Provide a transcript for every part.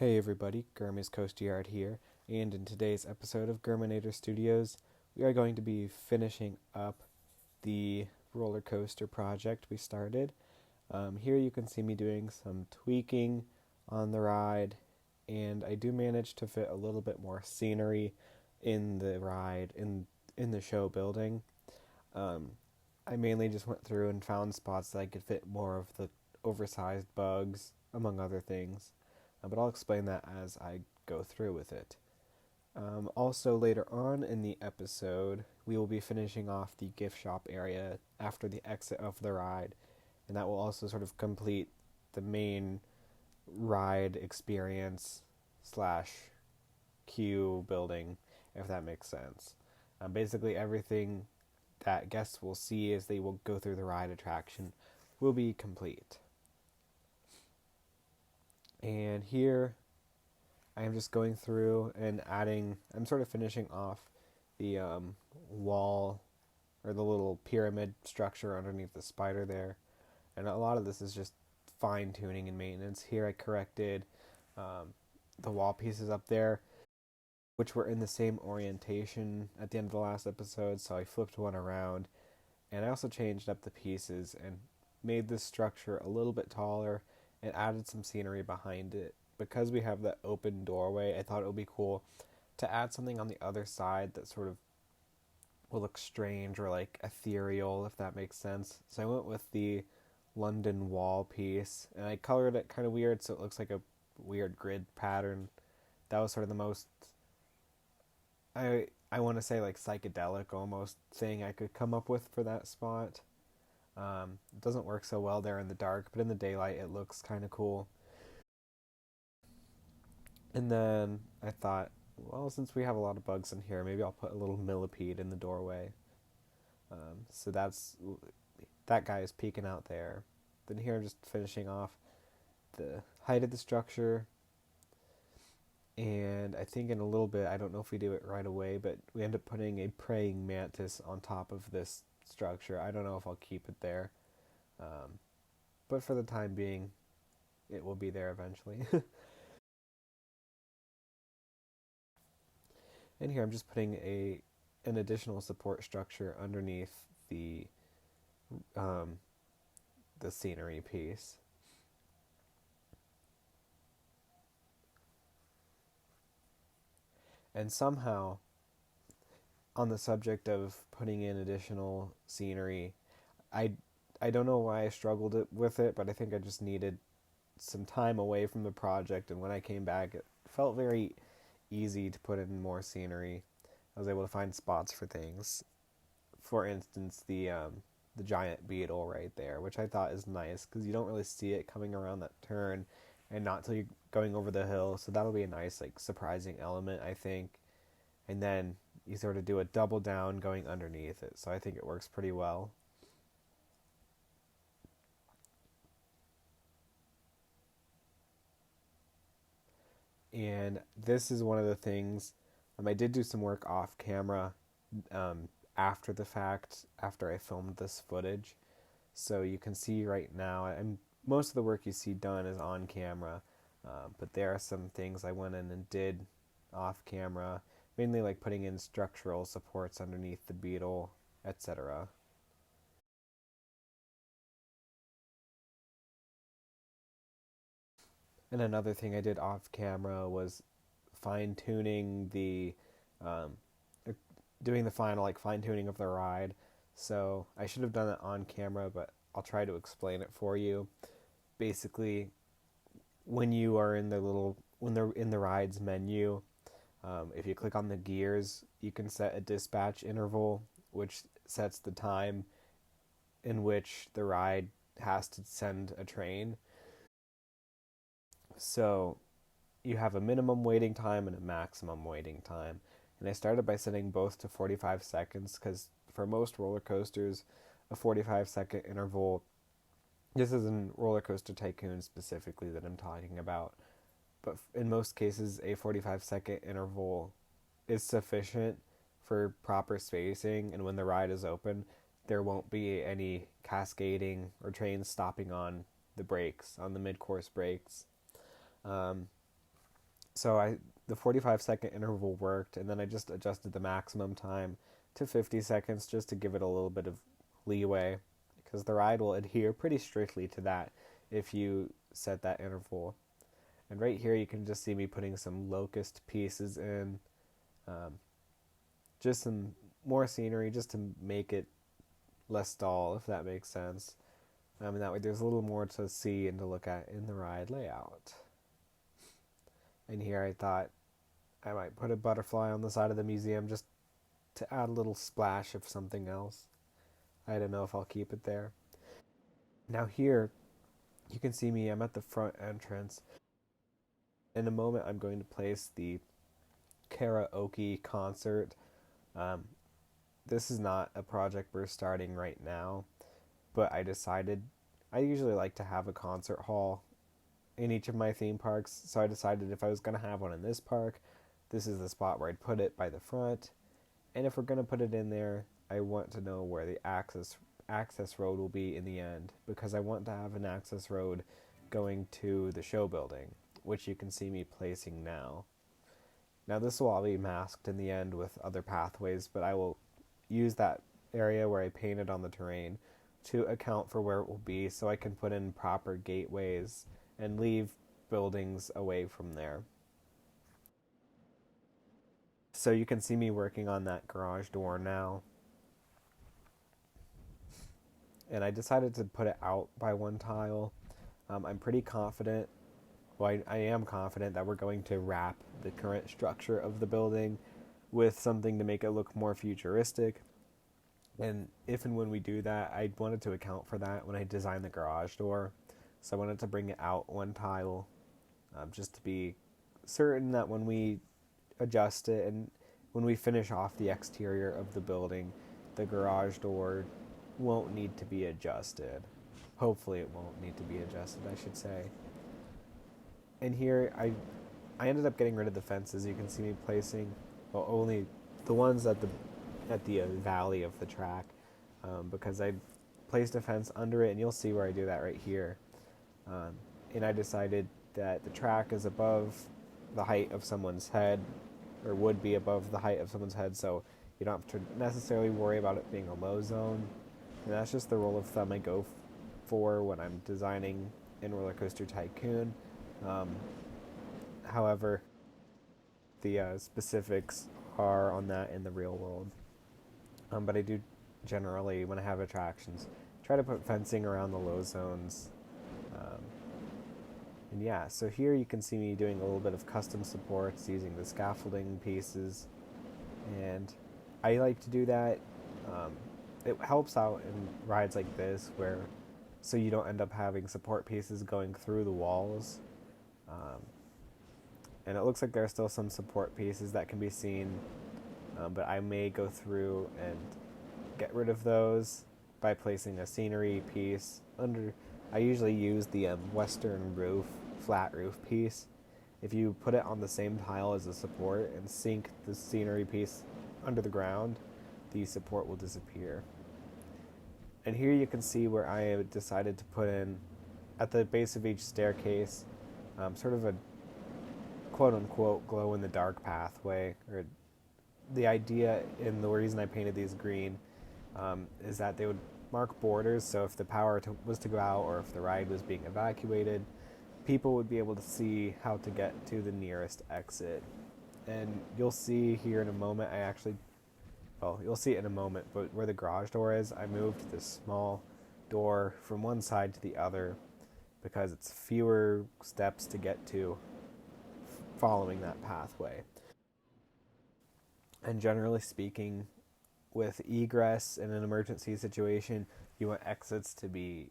Hey everybody, Germa's Coastyard here, and in today's episode of Germanator Studios, we are going to be finishing up the roller coaster project we started. Here you can see me doing some tweaking on the ride, and I do manage to fit a little bit more scenery in the ride, in the show building. Um, I mainly just went through and found spots that I could fit more of the oversized bugs, among other things. But I'll explain that as I go through with it. Also, later on in the episode, we will be finishing off the gift shop area after the exit of the ride, and that will also sort of complete the main ride experience slash queue building, if that makes sense. Basically, everything that guests will see as they will go through the ride attraction will be complete. And here I am just going through and adding, I'm sort of finishing off the wall or the little pyramid structure underneath the spider there. And a lot of this is just fine tuning and maintenance. Here I corrected the wall pieces up there, which were in the same orientation at the end of the last episode, so I flipped one around. And I also changed up the pieces and made this structure a little bit taller and added some scenery behind it. Because we have that open doorway, I thought it would be cool to add something on the other side that sort of will look strange or like ethereal, if that makes sense. So I went with the London wall piece, and I colored it kind of weird so it looks like a weird grid pattern. That was sort of the most, I want to say like psychedelic almost thing I could come up with for that spot. It doesn't work so well there in the dark, but in the daylight it looks kind of cool. And then I thought, well, since we have a lot of bugs in here, maybe I'll put a little millipede in the doorway. So that guy is peeking out there. Then here I'm just finishing off the height of the structure. And I think in a little bit, I don't know if we do it right away, but we end up putting a praying mantis on top of this structure. I don't know if I'll keep it there. But for the time being, it will be there eventually. And here I'm just putting an additional support structure underneath the um, the scenery piece. And somehow, on the subject of putting in additional scenery, I I don't know why I struggled with it, but I think I just needed some time away from the project, and when I came back, it felt very easy to put in more scenery. I was able to find spots for things. For instance, the giant beetle right there, which I thought is nice because you don't really see it coming around that turn, and not till you're going over the hill. So that'll be a nice like surprising element, I think. And then you sort of do a double down going underneath it. So I think it works pretty well. And this is one of the things I did do some work off camera um, after the fact, after I filmed this footage. So you can see right now, and most of the work you see done is on camera, but there are some things I went in and did off camera, mainly like putting in structural supports underneath the beetle, etc. And another thing I did off camera was fine tuning um, uh, doing the final like fine tuning of the ride. So I should have done it on camera, but I'll try to explain it for you. Basically, when you are in the little when they're in the rides menu, if you click on the gears, you can set a dispatch interval, which sets the time in which the ride has to send a train. So you have a minimum waiting time and a maximum waiting time. And I started by setting both to 45 seconds because for most roller coasters, a 45-second interval, this is in Rollercoaster Tycoon specifically that I'm talking about, but in most cases, a 45-second interval is sufficient for proper spacing, and when the ride is open, there won't be any cascading or trains stopping on the brakes, on the mid-course brakes. Um, So the 45-second interval worked, and then I just adjusted the maximum time to 50 seconds just to give it a little bit of leeway, because the ride will adhere pretty strictly to that if you set that interval. And right here you can just see me putting some locust pieces in, um, just some more scenery just to make it less dull, if that makes sense. And that way there's a little more to see and to look at in the ride layout. And here I thought I might put a butterfly on the side of the museum just to add a little splash of something else. I don't know if I'll keep it there. Now here, you can see me, I'm at the front entrance. In a moment, I'm going to place the karaoke concert. Um, this is not a project we're starting right now, but I usually like to have a concert hall in each of my theme parks, so I decided if I was going to have one in this park, this is the spot where I'd put it, by the front. And if we're going to put it in there, I want to know where the access road will be in the end, because I want to have an access road going to the show building, which you can see me placing now. Now this will all be masked in the end with other pathways, but I will use that area where I painted on the terrain to account for where it will be, so I can put in proper gateways and leave buildings away from there. So you can see me working on that garage door now. And I decided to put it out by one tile. I'm pretty confident, well, I am confident that we're going to wrap the current structure of the building with something to make it look more futuristic. And if and when we do that, I wanted to account for that when I designed the garage door. So I wanted to bring it out one tile, just to be certain that when we adjust it and when we finish off the exterior of the building, the garage door won't need to be adjusted. Hopefully it won't need to be adjusted, I should say. And here I ended up getting rid of the fences. You can see me placing, well, only the ones at the valley of the track, because I placed a fence under it, and you'll see where I do that right here. And I decided that the track is above the height of someone's head, or would be above the height of someone's head, so you don't have to necessarily worry about it being a low zone. And that's just the rule of thumb I go for when I'm designing in Rollercoaster Tycoon. However, the specifics are on that in the real world. But I do generally, when I have attractions, try to put fencing around the low zones. And yeah, so here you can see me doing a little bit of custom supports using the scaffolding pieces. And I like to do that. It helps out in rides like this where, so you don't end up having support pieces going through the walls. And it looks like there are still some support pieces that can be seen, but I may go through and get rid of those by placing a scenery piece under. I usually use the western roof, flat roof piece. If you put it on the same tile as the support and sink the scenery piece under the ground, the support will disappear. And here you can see where I decided to put in, at the base of each staircase, sort of a quote-unquote glow-in-the-dark pathway. Or the idea and the reason I painted these green is that they would mark borders, so if the power was to go out or if the ride was being evacuated, people would be able to see how to get to the nearest exit. And you'll see here in a moment, you'll see it in a moment, but where the garage door is, I moved this small door from one side to the other because it's fewer steps to get to following that pathway. And generally speaking, with egress in an emergency situation, you want exits to be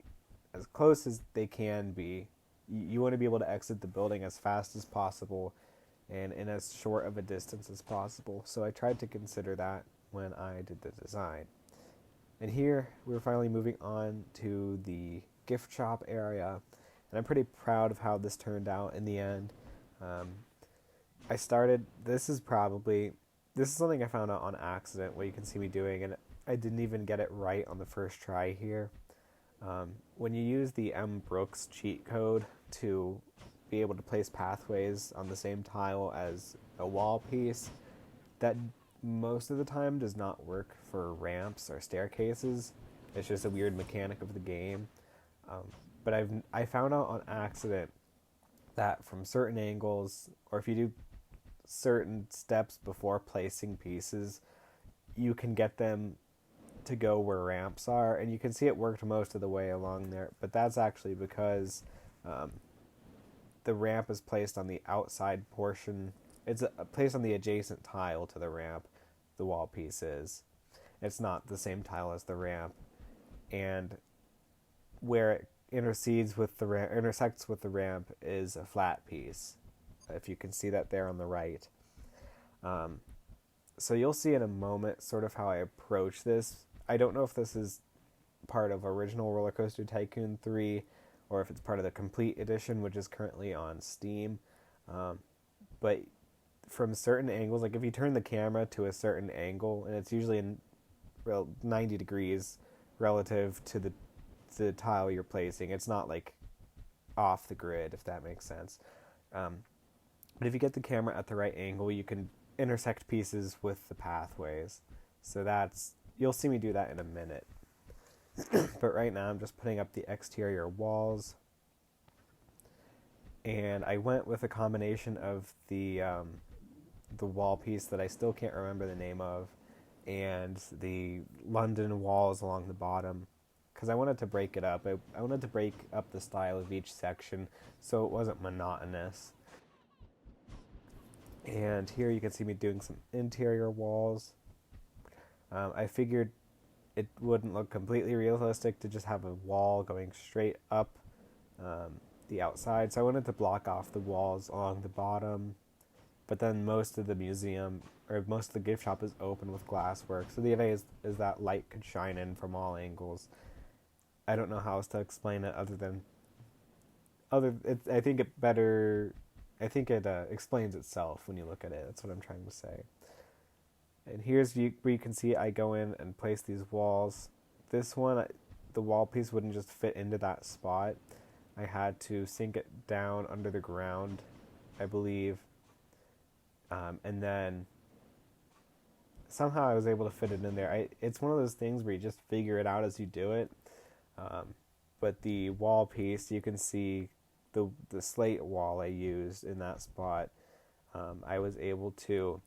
as close as they can be. You want to be able to exit the building as fast as possible and in as short of a distance as possible. So I tried to consider that when I did the design. And here we're finally moving on to the gift shop area, and I'm pretty proud of how this turned out in the end. This is something I found out on accident, what you can see me doing, and I didn't even get it right on the first try here. When you use the M. Brooks cheat code to be able to place pathways on the same tile as a wall piece. That most of the time does not work for ramps or staircases. It's just a weird mechanic of the game. But I found out on accident that from certain angles, or if you do certain steps before placing pieces, you can get them to go where ramps are, and you can see it worked most of the way along there. But that's actually because um, the ramp is placed on the outside portion. It's placed on the adjacent tile to the ramp. The wall piece is. It's not the same tile as the ramp, and where it intersects with the ramp is a flat piece. If you can see that there on the right. So you'll see in a moment sort of how I approach this. I don't know if this is part of original Rollercoaster Tycoon 3 or if it's part of the complete edition, which is currently on Steam. But from certain angles, like if you turn the camera to a certain angle, and it's usually in 90 degrees relative to the tile you're placing, it's not like off the grid, if that makes sense. But if you get the camera at the right angle, you can intersect pieces with the pathways. So you'll see me do that in a minute. But right now I'm just putting up the exterior walls. And I went with a combination of the wall piece that I still can't remember the name of, and the London walls along the bottom, because I wanted to break it up. I wanted to break up the style of each section so it wasn't monotonous. And here you can see me doing some interior walls. I figured it wouldn't look completely realistic to just have a wall going straight up the outside, so I wanted to block off the walls along the bottom. But then most of the museum, or most of the gift shop, is open with glasswork, so the idea is that light could shine in from all angles. I don't know how else to explain it I think it explains itself when you look at it. That's what I'm trying to say. And here's where you can see I go in and place these walls. This one, the wall piece wouldn't just fit into that spot. I had to sink it down under the ground, I believe. And then somehow I was able to fit it in there. It's one of those things where you just figure it out as you do it. But the wall piece, you can see the slate wall I used in that spot. I was able to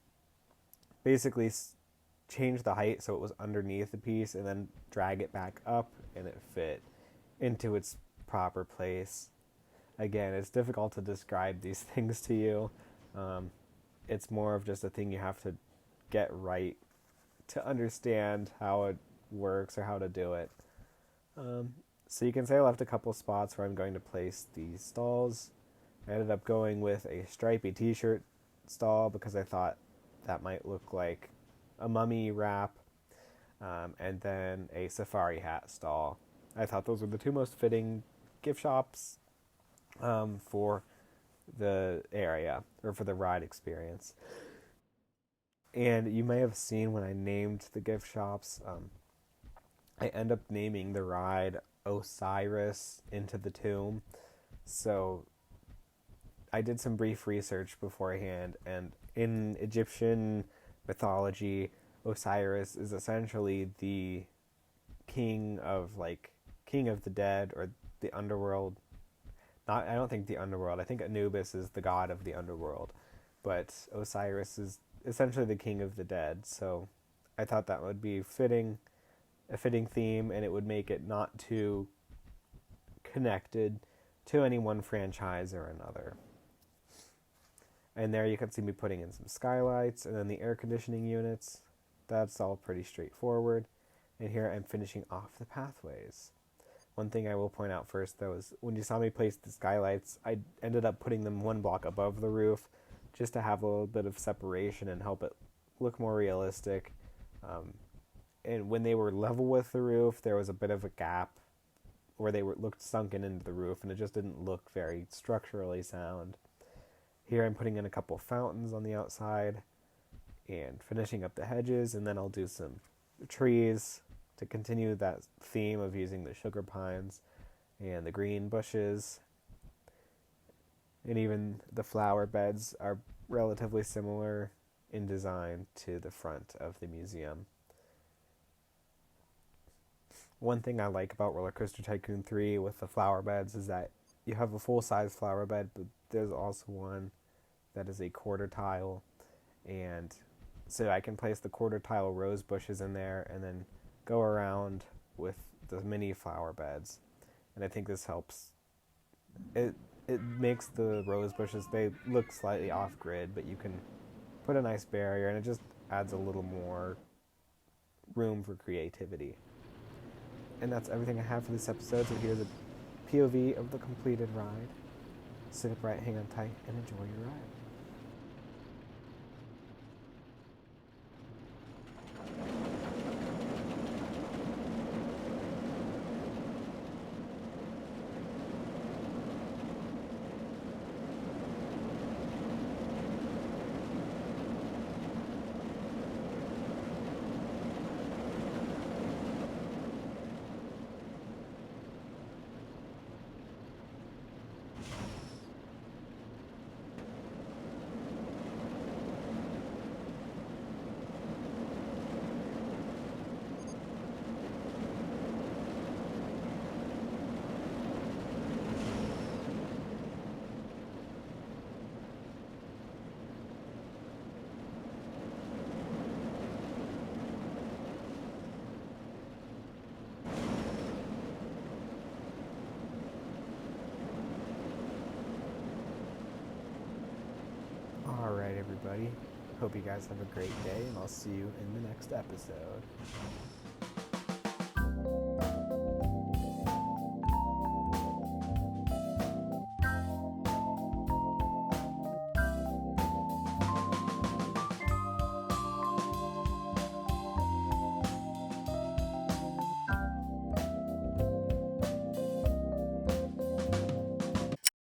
basically change the height so it was underneath the piece and then drag it back up, and it fit into its proper place. Again, it's difficult to describe these things to you. It's more of just a thing you have to get right to understand how it works or how to do it. So you can say I left a couple spots where I'm going to place the stalls. I ended up going with a stripy t-shirt stall because I thought that might look like a mummy wrap, and then a safari hat stall. I thought those were the two most fitting gift shops for the area, or for the ride experience. And you may have seen when I named the gift shops, I end up naming the ride Osiris Into the Tomb. So I did some brief research beforehand, and in Egyptian mythology, Osiris is essentially the king of the dead, or the underworld. I don't think the underworld. I think Anubis is the god of the underworld, but Osiris is essentially the king of the dead. So I thought that would be a fitting theme, and it would make it not too connected to any one franchise or another. And there you can see me putting in some skylights, and then the air conditioning units. That's all pretty straightforward. And here I'm finishing off the pathways. One thing I will point out first, though, is when you saw me place the skylights, I ended up putting them one block above the roof just to have a little bit of separation and help it look more realistic. And when they were level with the roof, there was a bit of a gap where they looked sunken into the roof, and it just didn't look very structurally sound. Here I'm putting in a couple fountains on the outside and finishing up the hedges, and then I'll do some trees to continue that theme of using the sugar pines and the green bushes. And even the flower beds are relatively similar in design to the front of the museum. One thing I like about Rollercoaster Tycoon 3 with the flower beds is that you have a full-size flower bed, but there's also one that is a quarter tile, and so I can place the quarter tile rose bushes in there and then go around with the mini flower beds. And I think this helps. It makes the rose bushes, they look slightly off grid, but you can put a nice barrier and it just adds a little more room for creativity. And that's everything I have for this episode. So here's a POV of the completed ride. Sit upright, hang on tight, and enjoy your ride. Alright, everybody. Hope you guys have a great day, and I'll see you in the next episode.